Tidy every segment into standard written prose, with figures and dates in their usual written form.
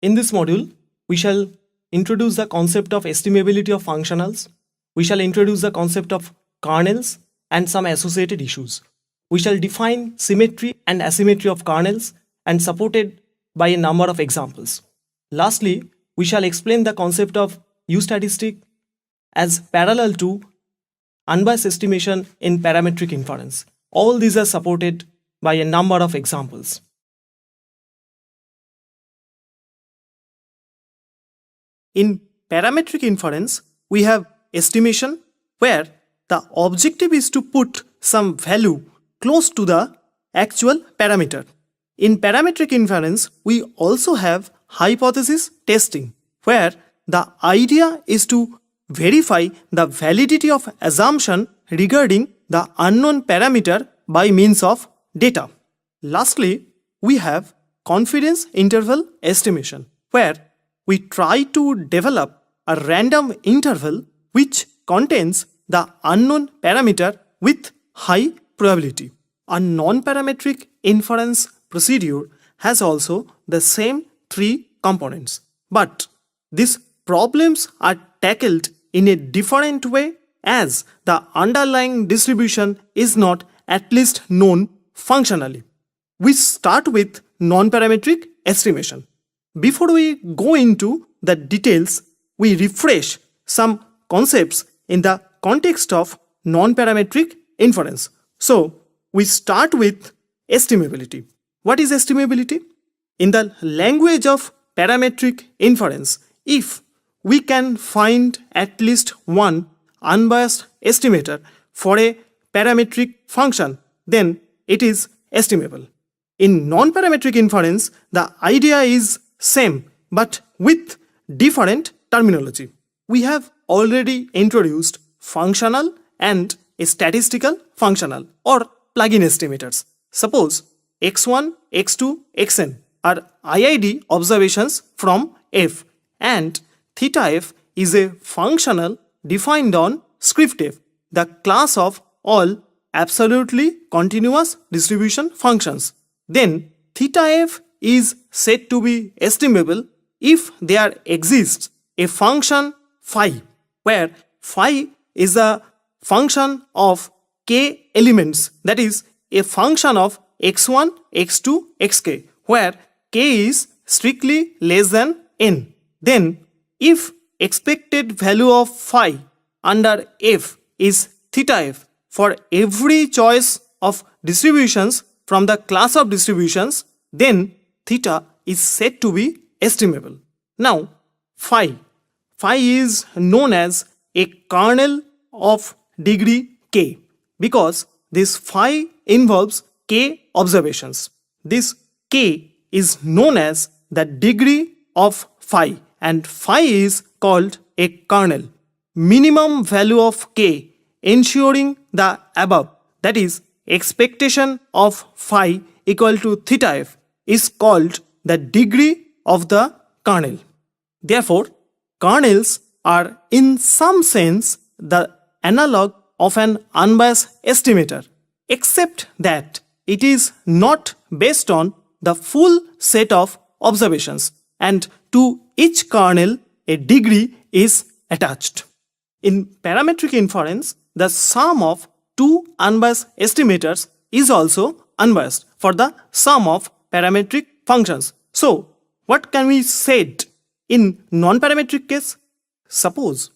In this module, we shall introduce the concept of estimability of functionals. We shall introduce the concept of kernels and some associated issues. We shall define symmetry and asymmetry of kernels and supported by a number of examples. Lastly, we shall explain the concept of statistic as parallel to unbiased estimation in parametric inference. All these are supported by a number of examples. In parametric inference, we have estimation where the objective is to put some value close to the actual parameter. In parametric inference, we also have hypothesis testing where the idea is to verify the validity of assumption regarding the unknown parameter by means of data. Lastly, we have confidence interval estimation where we try to develop a random interval which contains the unknown parameter with high probability. A non-parametric inference procedure has also the same three components, but these problems are tackled in a different way as the underlying distribution is not at least known functionally. We start with non-parametric estimation. Before we go into the details, we refresh some concepts in the context of non-parametric inference. So, we start with estimability. What is estimability? In the language of parametric inference, if we can find at least one unbiased estimator for a parametric function, then it is estimable. In non-parametric inference, the idea is same but with different terminology. We have already introduced functional and a statistical functional or plug-in estimators. Suppose x1, x2, xn are IID observations from f and theta f is a functional defined on script f, the class of all absolutely continuous distribution functions. Then theta f is said to be estimable if there exists a function phi, where phi is a function of k elements, that is a function of x1, x2, xk, where k is strictly less than n. Then if expected value of phi under f is theta f for every choice of distributions from the class of distributions, then theta is said to be estimable. Now, phi is known as a kernel of degree k because this phi involves k observations. This k is known as the degree of phi and phi is called a kernel. Minimum value of k ensuring the above, that is expectation of phi equal to theta f, is called the degree of the kernel. Therefore, kernels are in some sense the analog of an unbiased estimator, except that it is not based on the full set of observations and to each kernel a degree is attached. In parametric inference, the sum of two unbiased estimators is also unbiased for the sum of parametric functions. So, what can we say in non-parametric case? Suppose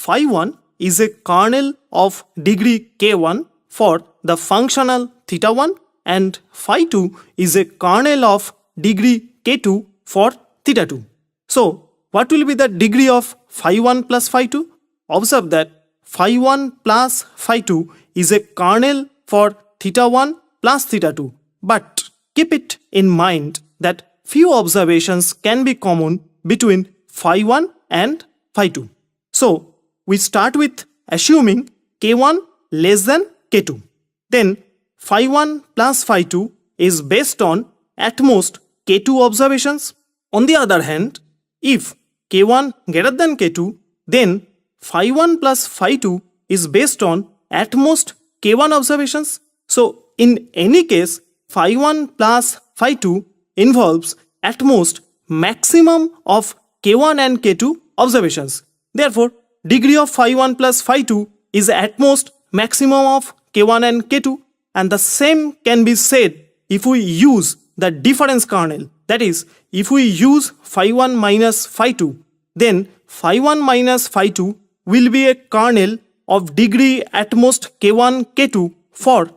phi1 is a kernel of degree k1 for the functional theta1 and phi2 is a kernel of degree k2 for theta2. So, what will be the degree of phi1 plus phi2? Observe that phi1 plus phi2 is a kernel for theta1 plus theta2, but keep it in mind that few observations can be common between phi1 and phi2. So, we start with assuming k1 less than k2. Then phi1 plus phi2 is based on at most k2 observations. On the other hand, if k1 greater than k2, then phi1 plus phi2 is based on at most k1 observations. So, in any case, phi1 plus phi2 involves at most maximum of K1 and K2 observations. Therefore, degree of phi1 plus phi2 is at most maximum of K1 and K2, and the same can be said if we use the difference kernel. That is, if we use phi1 minus phi2, then phi1 minus phi2 will be a kernel of degree at most K1, K2 for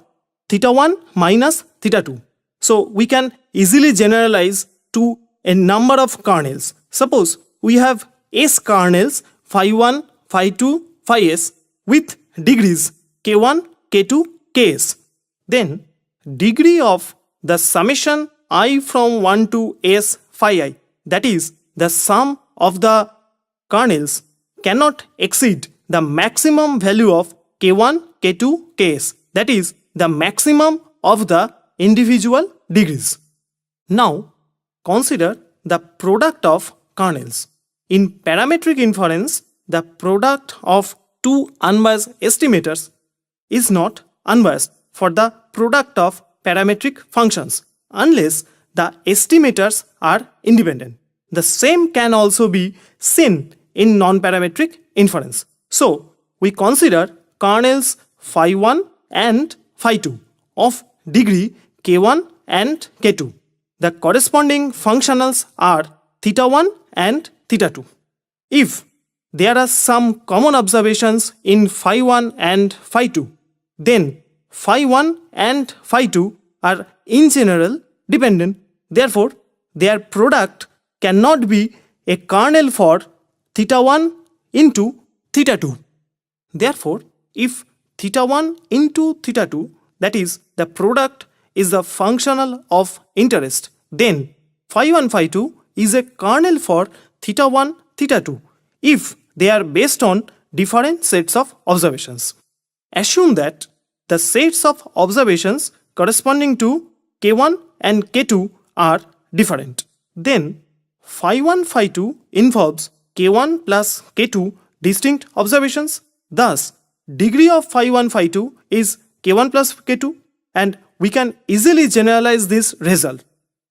theta1 minus theta2. So we can easily generalize to a number of kernels. Suppose we have S kernels phi1, phi2, phi s with degrees K1, K2, Ks. Then degree of the summation I from 1 to S phi I, that is the sum of the kernels, cannot exceed the maximum value of K1, K2, Ks, that is the maximum of the individual degrees. Now consider the product of kernels. In parametric inference, the product of two unbiased estimators is not unbiased for the product of parametric functions unless the estimators are independent. The same can also be seen in non-parametric inference. So we consider kernels phi1 and phi2 of degree K1 and K2. The corresponding functionals are theta1 and theta2. If there are some common observations in phi1 and phi2, then phi1 and phi2 are in general dependent. Therefore, their product cannot be a kernel for theta1 into theta2. Therefore, if theta1 into theta2, that is the product, is the functional of interest, then phi1 phi2 is a kernel for theta1 theta2 if they are based on different sets of observations. Assume that the sets of observations corresponding to K1 and K2 are different. Then phi1 phi2 involves K1 plus K2 distinct observations. Thus, degree of phi1 phi2 is K1 plus K2, and we can easily generalize this result.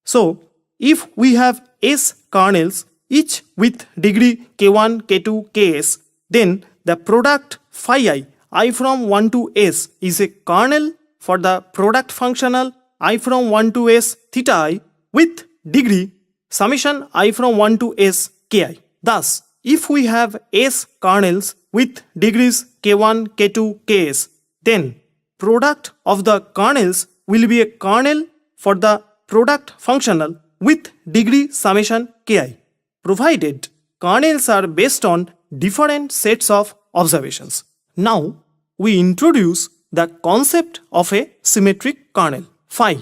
So, if we have S kernels each with degree K1, K2, Ks, then the product phi I from 1 to S is a kernel for the product functional I from 1 to S theta I with degree summation I from 1 to S Ki. Thus, if we have S kernels with degrees K1, K2, Ks, then product of the kernels will be a kernel for the product functional with degree summation Ki, provided kernels are based on different sets of observations. Now, we introduce the concept of a symmetric kernel. Phi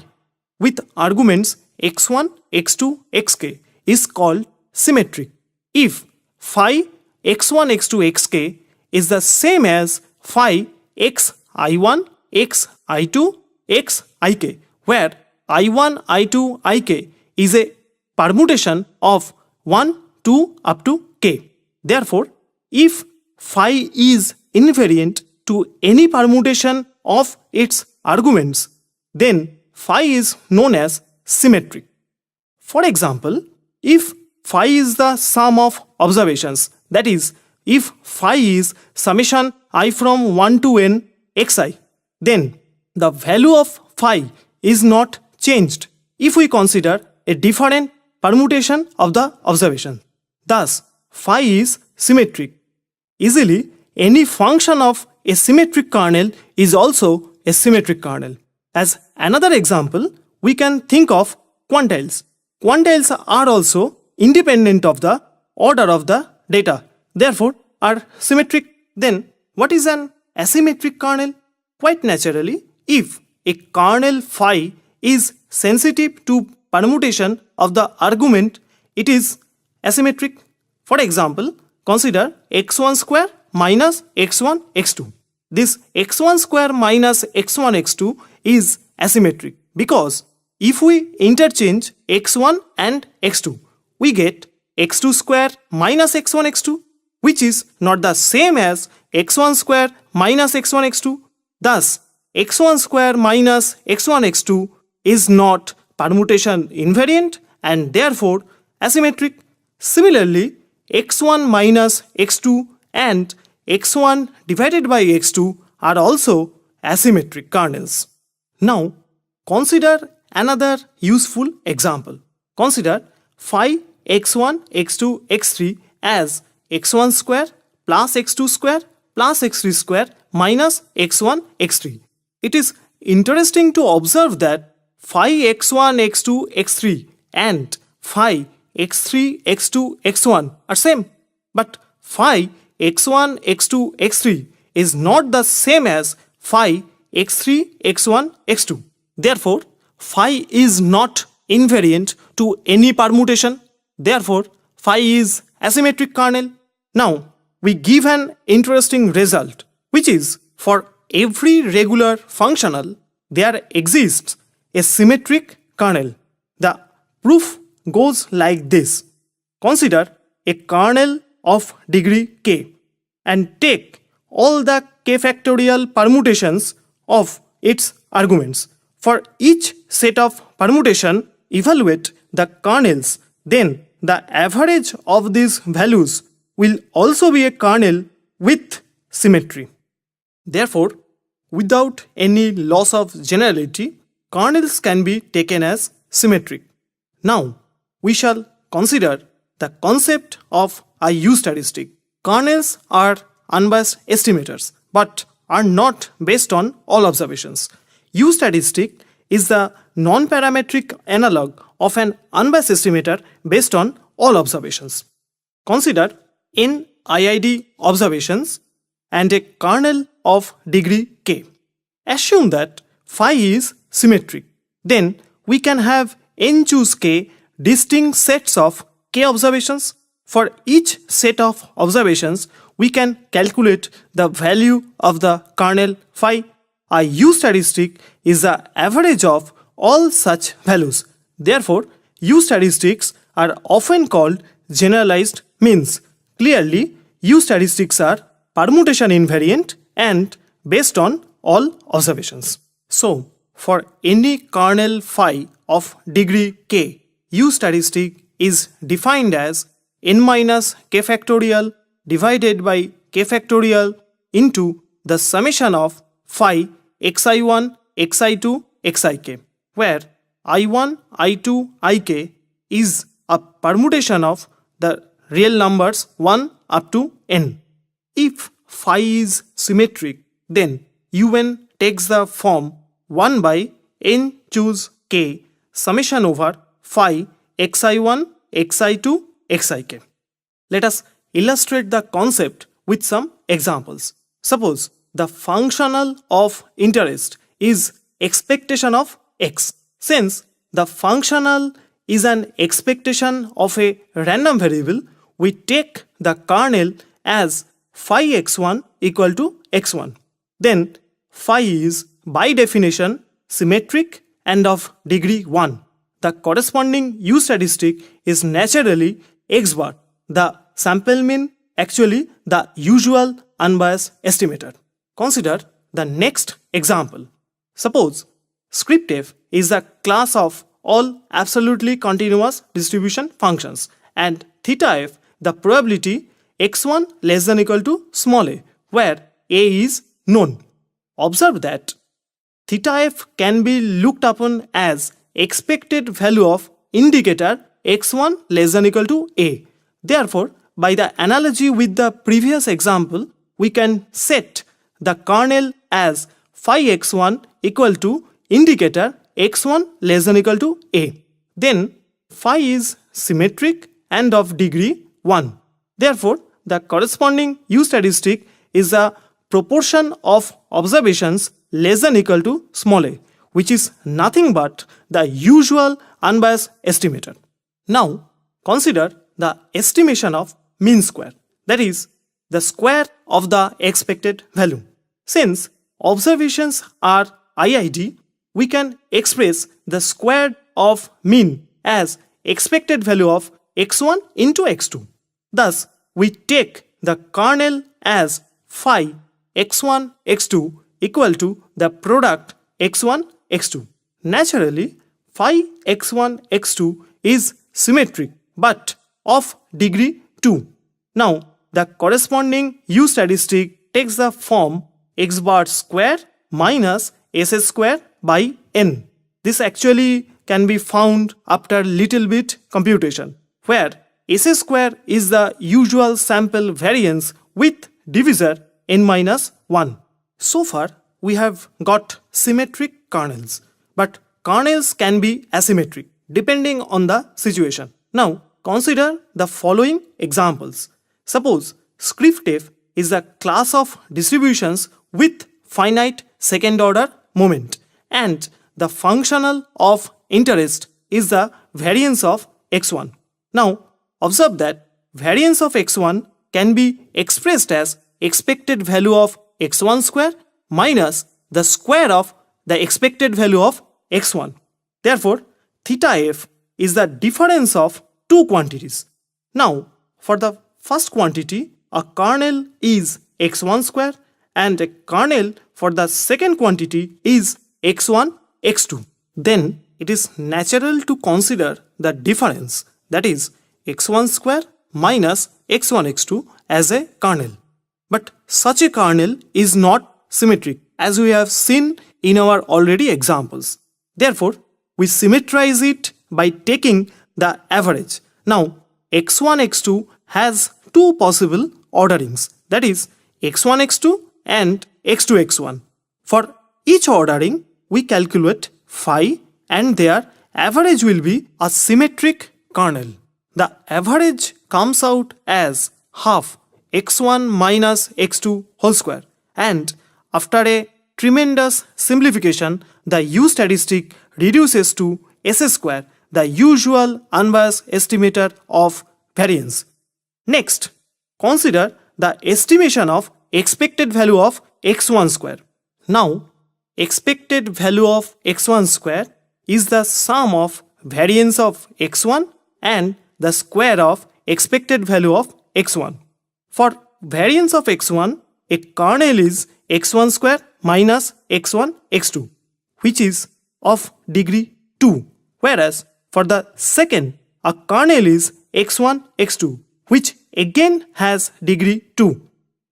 with arguments x1, x2, xk is called symmetric if phi x1, x2, xk is the same as phi xi1, xi2, xik, where i1, i2, ik is a permutation of 1, 2 up to k. Therefore, if phi is invariant to any permutation of its arguments, then phi is known as symmetric. For example, if phi is the sum of observations, that is, if phi is summation I from 1 to n xi, then the value of phi is not changed if we consider a different permutation of the observation. Thus, phi is symmetric. Easily, any function of a symmetric kernel is also a symmetric kernel. As another example, we can think of quantiles. Quantiles are also independent of the order of the data, therefore are symmetric. Then, what is an asymmetric kernel? Quite naturally, if a kernel phi is sensitive to permutation of the argument, it is asymmetric. For example, consider x1 square minus x1 x2. This x1 square minus x1 x2 is asymmetric because if we interchange x1 and x2, we get x2 square minus x1 x2, which is not the same as x1 square minus x1 x2. Thus, x1 square minus x1 x2 is not permutation invariant and therefore asymmetric. Similarly, x1 minus x2 and x1 divided by x2 are also asymmetric kernels. Now, consider another useful example. Consider phi x1, x2, x3 as x1 square plus x2 square plus x3 square minus x1, x3. It is interesting to observe that phi x1, x2, x3 and phi x3, x2, x1 are same. But phi x1, x2, x3 is not the same as phi x3, x1, x2. Therefore, phi is not invariant to any permutation. Therefore, phi is asymmetric kernel. Now, we give an interesting result, which is for every regular functional, there exists a symmetric kernel. The proof goes like this. Consider a kernel of degree k and take all the k factorial permutations of its arguments. For each set of permutation, evaluate the kernels. Then the average of these values will also be a kernel with symmetry. Therefore, without any loss of generality, kernels can be taken as symmetric. Now, we shall consider the concept of a U-statistic. Kernels are unbiased estimators, but are not based on all observations. U-statistic is the non-parametric analog of an unbiased estimator based on all observations. Consider n IID observations and a kernel of degree k. Assume that phi is symmetric. Then we can have n choose k distinct sets of k observations. For each set of observations, we can calculate the value of the kernel phi. A U-statistic is the average of all such values. Therefore, U-statistics are often called generalized means. Clearly, U-statistics are permutation invariant and based on all observations. So, for any kernel phi of degree k, U-statistic is defined as n minus k factorial divided by k factorial into the summation of phi xi1, xi2, xik, where i1, i2, ik is a permutation of the real numbers 1 up to n. If phi is symmetric, then un takes the form 1 by n choose k summation over phi xi1, xi2, xik. Let us illustrate the concept with some examples. Suppose the functional of interest is expectation of x. Since the functional is an expectation of a random variable, we take the kernel as phi x1 equal to x1. Then phi is by definition symmetric and of degree 1. The corresponding U-statistic is naturally x bar, the sample mean, actually the usual unbiased estimator. Consider the next example. Suppose script f is the class of all absolutely continuous distribution functions and theta f the probability x1 less than equal to small a, where a is known. Observe that theta f can be looked upon as expected value of indicator x1 less than equal to a. Therefore, by the analogy with the previous example, we can set the kernel as phi x1 equal to indicator x1 less than equal to a. Then phi is symmetric and of degree 1. Therefore, the corresponding U-statistic is the proportion of observations less than equal to small a, which is nothing but the usual unbiased estimator. Now, consider the estimation of mean square, that is, the square of the expected value. Since observations are IID, we can express the square of mean as expected value of x1 into x2. Thus, we take the kernel as phi x1 x2 equal to the product x1 x2. Naturally, phi x1 x2 is symmetric but of degree 2. Now, the corresponding U statistic takes the form x bar square minus s square by n. This actually can be found after little bit computation, where s square is the usual sample variance with divisor n minus 1. So far, we have got symmetric kernels, but kernels can be asymmetric depending on the situation. Now, consider the following examples. Suppose script f is a class of distributions with finite second order moment, and the functional of interest is the variance of x1. Now, observe that variance of x1 can be expressed as expected value of x1 square minus the square of the expected value of x1. Therefore, theta f is the difference of two quantities. Now, for the first quantity, a kernel is x1 square, and a kernel for the second quantity is x1, x2. Then it is natural to consider the difference, that is x1 square minus x1, x2 as a kernel. But such a kernel is not symmetric, as we have seen in our already examples. Therefore, we symmetrize it by taking the average. Now, x1, x2 has two possible orderings, that is x1, x2 and x2, x1. For each ordering, we calculate phi, and their average will be a symmetric kernel. The average comes out as half x1 minus x2 whole square, and after a tremendous simplification, the U statistic reduces to s square, the usual unbiased estimator of variance. Next, consider the estimation of expected value of x1 square. Now, expected value of x1 square is the sum of variance of x1 and the square of expected value of x1. For variance of x1, a kernel is x1 square minus x1, x2, which is of degree 2, whereas for the second, a kernel is x1, x2, which again has degree 2.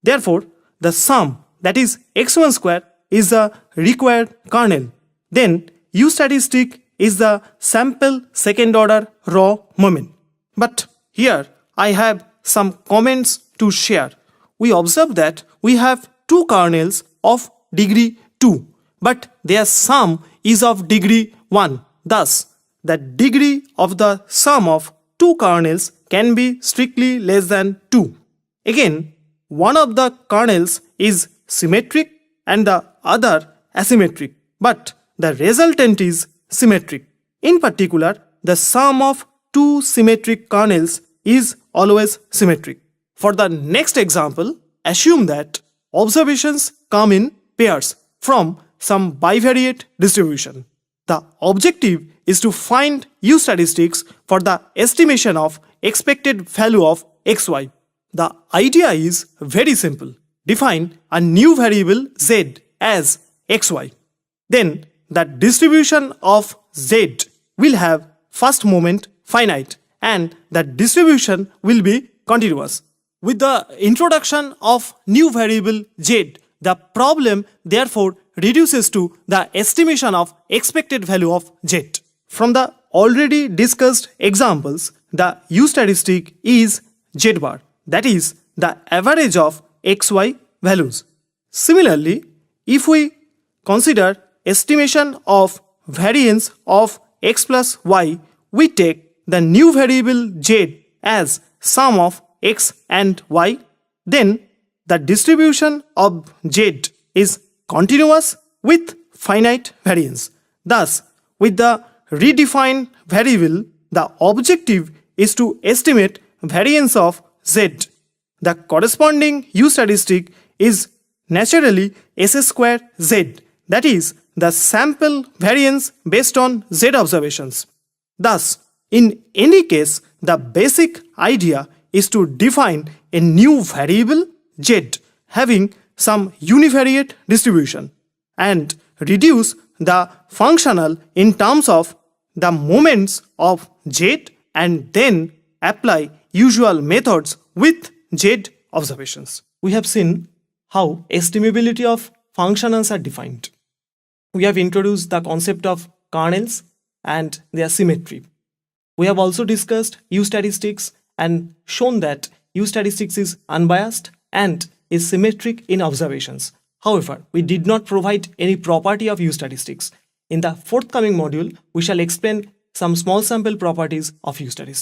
Therefore, the sum, that is x1 square, is the required kernel. Then U statistic is the sample second order raw moment. But here I have some comments to share. We observe that we have two kernels of degree 2, but their sum is of degree 1. Thus, the degree of the sum of two kernels can be strictly less than 2. Again, one of the kernels is symmetric and the other asymmetric, but the resultant is symmetric. In particular, the sum of two symmetric kernels is always symmetric. For the next example, assume that observations come in pairs from some bivariate distribution. The objective is to find U statistics for the estimation of expected value of xy. The idea is very simple. Define a new variable z as xy. Then the distribution of z will have first moment finite, and the distribution will be continuous. With the introduction of new variable z, the problem therefore reduces to the estimation of expected value of z. From the already discussed examples, the U statistic is z bar, that is the average of xy values. Similarly, if we consider estimation of variance of x plus y, we take the new variable z as sum of x and y. Then the distribution of z is continuous with finite variance. Thus, with the redefined variable, the objective is to estimate variance of z. The corresponding U statistic is naturally s square z, that is the sample variance based on z observations. Thus, in any case, the basic idea is to define a new variable z having some univariate distribution and reduce the functional in terms of the moments of z, and then apply usual methods with Z observations. We have seen how estimability of functionals are defined. We have introduced the concept of kernels and their symmetry. We have also discussed U statistics and shown that U statistics is unbiased and is symmetric in observations. However, we did not provide any property of U statistics. In the forthcoming module, we shall explain some small sample properties of U statistics.